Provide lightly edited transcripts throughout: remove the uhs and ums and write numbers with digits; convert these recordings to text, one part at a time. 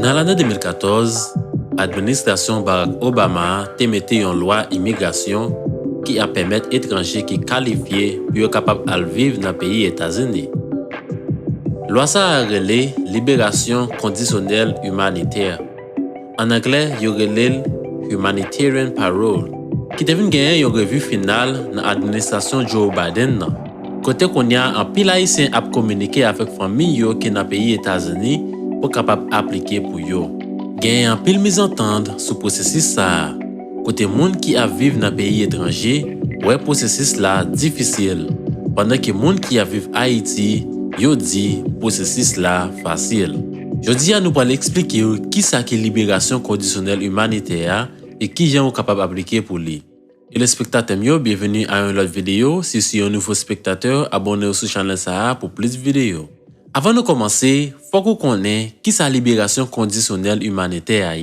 Dans l'année 2014, l'administration Barack Obama a mis une loi immigration qui a permis aux étrangers qui qualifiés pour être capables de vivre dans le pays États-Unis. La loi a relé libération conditionnelle humanitaire. En anglais, il y a Humanitarian Parole, qui devient gagner une revue finale dans l'administration Joe Biden. Côté qu'on y a un pile haïtien à communiquer avec famille qui dans le pays États-Unis pour capable appliquer pour yo. Gagner un pile mise entendre sur processus ça. Côté monde qui a vivre dans pays étranger, ouais processus là difficile. Pendant que monde qui a vivre Haïti, yo dit processus là facile. Jodi à nous pour expliquer qui ça qui libération conditionnelle humanitaire et qui gens capable appliquer pour lui. Et les spectateurs, bienvenue à une autre vidéo. Si vous êtes un nouveau spectateur, abonnez-vous sur la chaîne Sahara pour plus de vidéos. Avant de commencer, il faut qu'on connaisse qui est la libération conditionnelle humanitaire.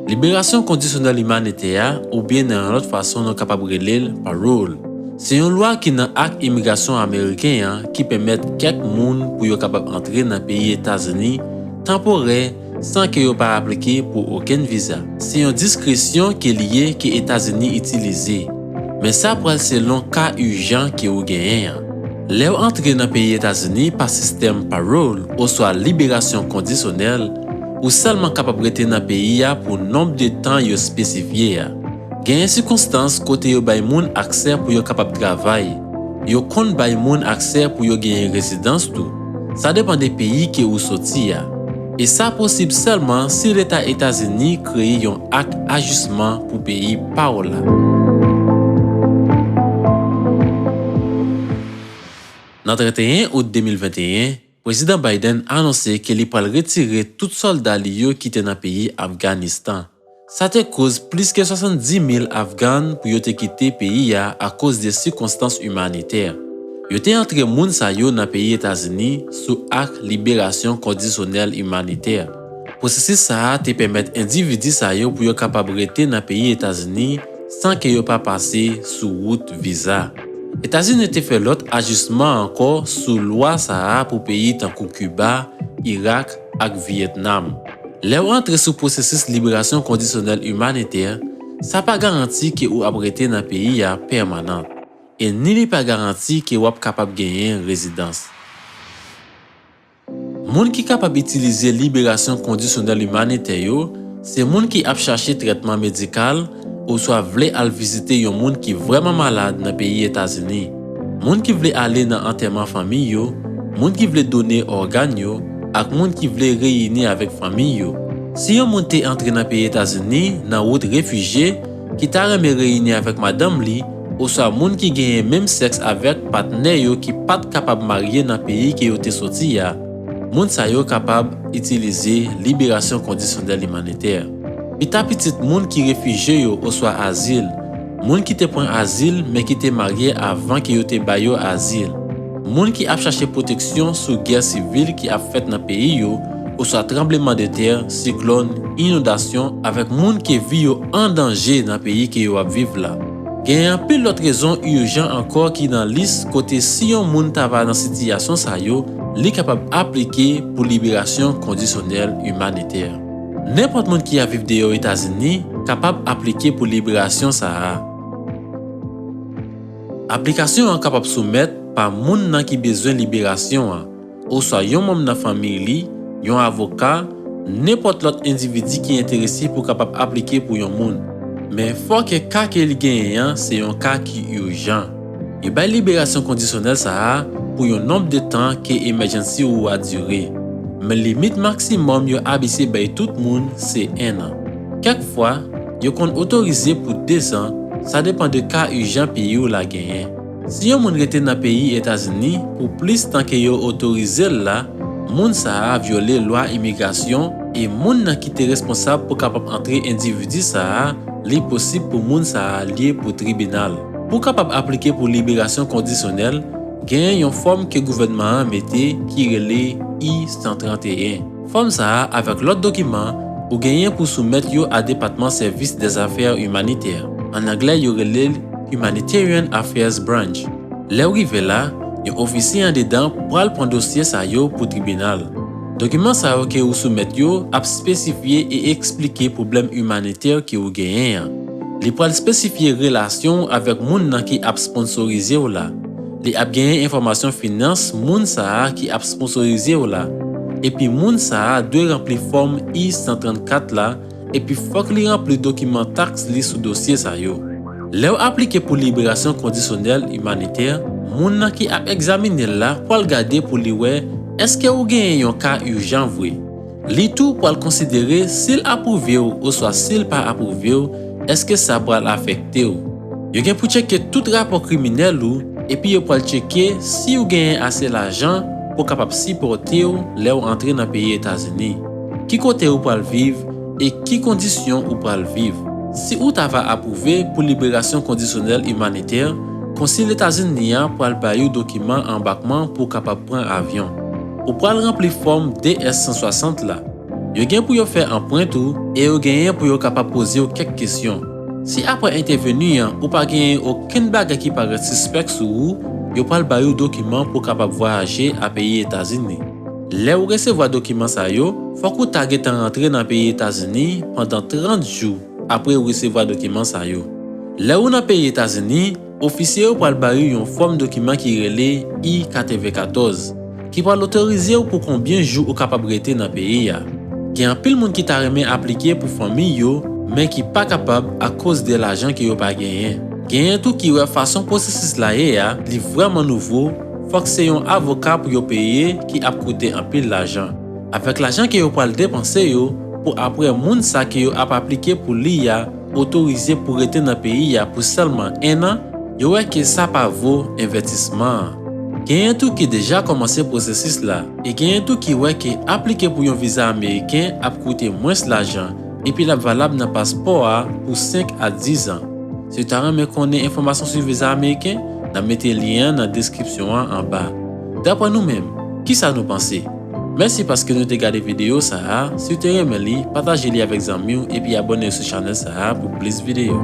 Libération conditionnelle humanitaire, ou bien d'une autre façon, nous sommes capables de lire parole. C'est une loi qui est dans l'acte immigration américain qui permet quelques personnes pour être capable d'entrer dans le pays États-Unis temporaire sans que soient pas appliqué pour aucun visa. C'est une discrétion qui est liée que les États-Unis utilisent. Mais ça pour selon cas urgent que vous gagnez. Les entrer dans le pays États-Unis par système parole ou soit libération conditionnelle ou seulement capable de rester dans le pays pour nombre de temps spécifié. Il y a une circonstance côté yo bay moun accès pour yo capable de travailler. Yo kon bay moun accès pour yo gagner résidence tout. Ça dépend des pays que vous sorti. Et ça possible seulement si l'État États-Unis crée un acte ajustement pour pays par là. Dans le 31 août 2021, le président Biden a annoncé qu'il allait retirer tout soldat qui était dans le pays Afghanistan. Ça te cause plus que 70 000 Afghans pour quitter le pays à cause des circonstances humanitaires. Ils ont entré moun sa yo dans le pays États-Unis sous acte libération conditionnelle humanitaire. Processus ça te permet individus sa yo pour capable rester dans le pays États-Unis sans que yo pas passer sous route visa. États-Unis te fait l'autre ajustement encore sous loi ça pour pays tant que Cuba, Irak et Vietnam. Les rentrer sous processus libération conditionnelle humanitaire, ça pas garanti que vous arrêtez dans le pays permanent et ni pas garanti que vous êtes capable de gagner une résidence. Moun qui capable d'utiliser libération conditionnelle humanitaire, c'est moun qui a cherché traitement médical ou soit voulait aller visiter un moun qui vraiment malade dans le pays États-Unis. Moun qui voulait aller dans enterrement famille, moun qui voulait donner organes ak moun qui voulait réunir avec famille. Si yon moun te entre dans le pays États-Unis dans route réfugié qui t'a remis réunir avec madame li ou soit moun qui gagne même sexe avec partenaire qui pas capable marier dans le pays qui yo te sorti ya, moun sa yo capable utiliser libération conditionnelle humanitaire. Pita petit moun qui réfugié ou soit asile, moun qui te prend asile mais qui te marié avant que yo te bayo asile. Moun qui a cherché protection sous guerre civile qui a fait dans le pays ou soit tremblement de terre, cyclone, inondation avec moun qui vit en danger dans le pays qui yo vivre là. Il y a un peu d'autres raisons urgentes encore qui dans liste côté si yon moun ta va dans situation ça yo, li capable appliquer pour libération conditionnelle humanitaire. N'importe moun qui a vivre aux États-Unis capable appliquer pour libération ça. Application est capable soumettre par moun nan qui besoin libération ou soit yon membre dans famille, yon avocat, n'importe l'autre individu qui est intéressé pour capable appliquer pour yon moun. Mais faut que cas qu'il gagne c'est un cas qui urgent. Et ba libération conditionnelle ça pour un nombre de temps que emergency ou a durer. Mais limite maximum yo ABC bay tout moun c'est 1 an. Quelquefois, yo kon autorisé pour 2 ans, ça dépend de cas urgent pays ou la gagne. Si yon moun rete dans pays États-Unis pour plus temps que yo autorisé là, moun sa a violé loi immigration et moun nan qui était responsable pour capable entrer individu ça li possible pour moun sa a lié pour tribunal. Pour capable appliquer pour libération conditionnelle, gagne yon forme que gouvernement mette qui relé I-131. Forme ça avec l'autre document ou gagne pour soumettre yo à département service des affaires humanitaires. En anglais yo relé Humanitarian Affairs Branch. Le rive là, yon officier en dedans pour prendre dossier ça yo pour tribunal. Document sa yo ke ou soumet yo ap spesifiye et explike problem humanitaire ki ou genyen. Li pral spesifiye relasyon avek moun nan ki ap sponsorize ou la. Li ap genyen informasyon finance moun sa ki ap sponsorize ou la. Epi moun sa dwe rempli form I-134 la, epi fok li rempli document tax li sou dosye sa yo. Le ou aplike pou liberasyon kondisyonel humanitaire, moun nan ki ap examine la pral gade pou li we eske ou genyen yon ka urgent vwe. Li tou pral konsidere sil apouve ou soit sil pa apouve ou, eske sa pral afekte ou. Yo gen pou cheke tout rapport kriminel ou, epi yo pral cheke si ou genyen ase l'ajan pou kapap sipote ou le ou entre nan peyi Etats-Unis. Ki kote ou pral viv e ki kondisyon ou pral viv. Si ou ta va apouve pou liberasyon kondisyonel humanitaire, konsil Etats-Unis pral bayou dokiman embarkman pou kapap pran avyon. Ou pral rempli form DS-160 la. Yo gen pou yo fè emprunt ou, e yo genyen pou yo kapap pose yo kek kesyon. Si apre intervenu ou pa genyen oken bagay ki pare suspect sou ou, yo pral bayou dokiman pou kapap voyaje a peyi Etats-Unis. Le ou resevo dokiman sa yo, fok ou tagè tan rentre nan peyi Etats-Unis pendant 30 jou apre ou resevo dokiman sa yo. Le ou nan peyi Etats-Unis, ofisye ou pral bayou yon form dokiman ki rele I-14, ki pral otorize ou pou konbien jou ou kapab rete nan peyi ya. Gen pil moun ki ta reme aplike pou fami yo, men ki pa kapab a koz de l'ajan ki yo pa genyen. Genyen tou ki we fason prosesis la ya, li vreman nouvo, fok se yon avoka pou yo peye ki ap koute an pil l'ajan. Avek l'ajan ki yo pral depanse yo, pou apre moun sa ki yo ap aplike pou li ya, otorize pou rete nan peyi ya pou selman 1 an, yo we ke sa pa vo investisman. Genyen tou ki deja komanse prosesis la, e genyen tou ki we ke aplike pou yon visa Ameriken ap koute mwens l'ajan, epi la valab nan paspor a pou 5 a 10 an. Si ta reme konen informasyon sou visa Ameriken, nan mette lien nan deskripsyon an ba. Dapre nou men, ki sa nou panse? Mersi paske nou te gade video sa a, si te reme li, pataje li avek zanmi ou, epi abone sou chanel sa a pou plis video.